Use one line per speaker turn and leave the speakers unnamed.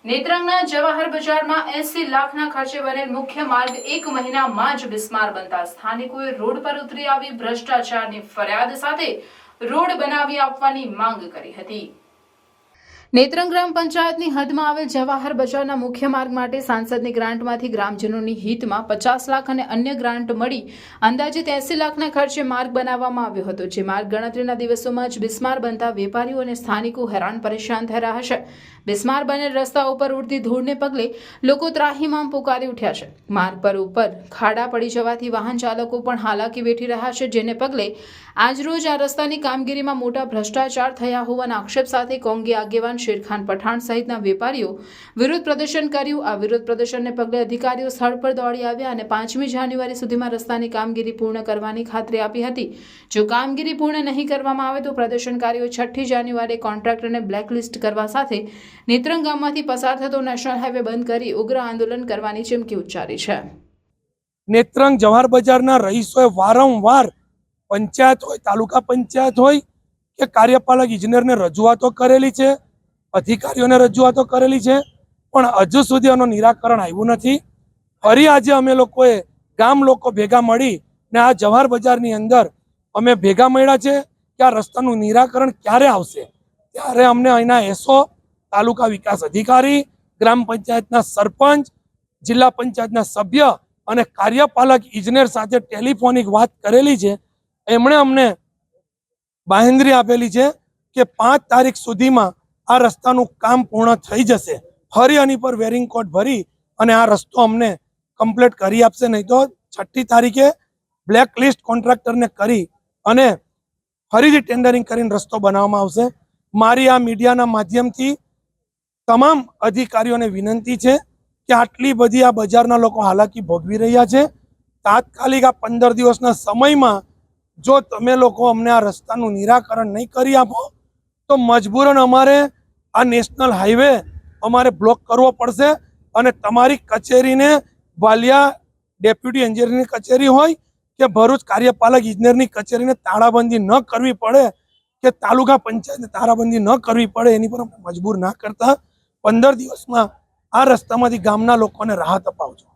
નેત્રંગના જવાહર બજારમાં 80 લાખના ખર્ચે બનેલ મુખ્ય માર્ગ 1 મહિનામાં જ બિસ્માર બનતા સ્થાનિકોએ રોડ પર ઉતરી આવી ભ્રષ્ટાચારની ફરિયાદ સાથે રોડ બનાવી આપવાની માંગ કરી હતી। નેત્રંગ ગ્રામ પંચાયતની હદમાં આવેલ જવાહર બજારના મુખ્ય માર્ગ માટે સાંસદની ગ્રાન્ટમાંથી ગ્રામજનોની હિતમાં 50 લાખ અને અન્ય ગ્રાન્ટ મળી અંદાજિત 80 લાખના ખર્ચે માર્ગ બનાવવામાં આવ્યો હતો। જે માર્ગ ગણતરીના દિવસોમાં જ બિસ્માર બનતા વેપારીઓ અને સ્થાનિકો હેરાન પરેશાન થઈ રહ્યા છે। બિસ્માર બનેલ રસ્તા ઉપર ઉડતી ધૂળને પગલે લોકો ત્રાહિમામ પુકારી ઉઠ્યા છે। માર્ગ પર ઉપર ખાડા પડી જવાથી વાહન ચાલકો પણ હાલાકી વેઠી રહ્યા છે, જેને પગલે આજરોજ આ રસ્તાની કામગીરીમાં મોટા ભ્રષ્ટાચાર થયા હોવાના આક્ષેપ સાથે કોંગી આગેવાન શેરખાન પઠાણ સહિતના વેપારીઓ વિરોધ પ્રદર્શન કર્યું। આ વિરોધ પ્રદર્શનને પગલે અધિકારીઓ સ્થળ પર દોડી આવ્યા અને 5મી જાન્યુઆરી સુધીમાં રસ્તાની કામગીરી પૂર્ણ કરવાની ખાતરી આપી હતી। જો કામગીરી પૂર્ણ નહીં કરવામાં આવે તો પ્રદર્શનકારીઓ 6ઠી જાન્યુઆરીએ કોન્ટ્રાક્ટરને બ્લેકલિસ્ટ કરવા સાથે નેત્રંગ ગામમાંથી પસાર થતો નેશનલ હાઈવે બંધ કરી ઉગ્ર આંદોલન કરવાની ચીમકી ઉચ્ચારી છે।
નેત્રંગ જવાહર બજારના રહીશોએ વારંવાર પંચાયત હોય, તાલુકા પંચાયત હોય કે કાર્યપાલક ઇજનેરને રજૂઆતો કરેલી છે, અધિકારીઓને રજૂઆતો કરેલી છે, પણ હજુ સુધી આનું નિરાકરણ આવ્યું નથી। ફરી આજે અમે લોકોએ ગામ લોકો ભેગા મળી ને આ જવાહર બજારની અંદર અમે ભેગા મળ્યા છે કે આ રસ્તાનું નિરાકરણ ક્યારે આવશે। ત્યારે અમને અહીંના એસઓ, તાલુકા વિકાસ અધિકારી, ગ્રામ પંચાયતના સરપંચ, જિલ્લા પંચાયતના સભ્ય અને કાર્યપાલક ઇજનેર સાથે ટેલિફોનિક વાત કરેલી છે। એમણે અમને બાંહેધરી આપેલી છે કે 5 તારીખ સુધીમાં આ રસ્તાનું કામ પૂર્ણ થઈ જશે। ફરી આની પર વેરિંગ કોટ ભરી અને આ રસ્તો અમને કમ્પ્લીટ કરી આપશે, નહીં તો 6ઠી તારીખે બ્લેક લિસ્ટ કોન્ટ્રાક્ટરને કરી અને ફરીથી ટેન્ડરિંગ કરીને રસ્તો બનાવવામાં આવશે। મારી આ મીડિયાના માધ્યમથી તમામ અધિકારીઓને વિનંતી છે કે આટલી બધી આ બજારના લોકો હાલાકી ભોગવી રહ્યા છે, તાત્કાલિક આ 15 દિવસના સમયમાં જો તમે લોકો અમને આ રસ્તાનું નિરાકરણ નહીં કરી આપો તો મજબૂરન અમારે આ નેશનલ હાઈવે અમારે બ્લોક કરવો પડશે અને તમારી કચેરીને વાલિયા ડેપ્યુટી એન્જિનિયરની કચેરી હોય કે ભરૂચ કાર્યપાલક ઇજનેરની કચેરીને તાળાબંધી ન કરવી પડે કે તાલુકા પંચાયતને તાળાબંધી ન કરવી પડે, એની પર મજબૂર ના કરતા 15 દિવસમાં આ રસ્તામાંથી ગામના લોકોને રાહત અપાવજો।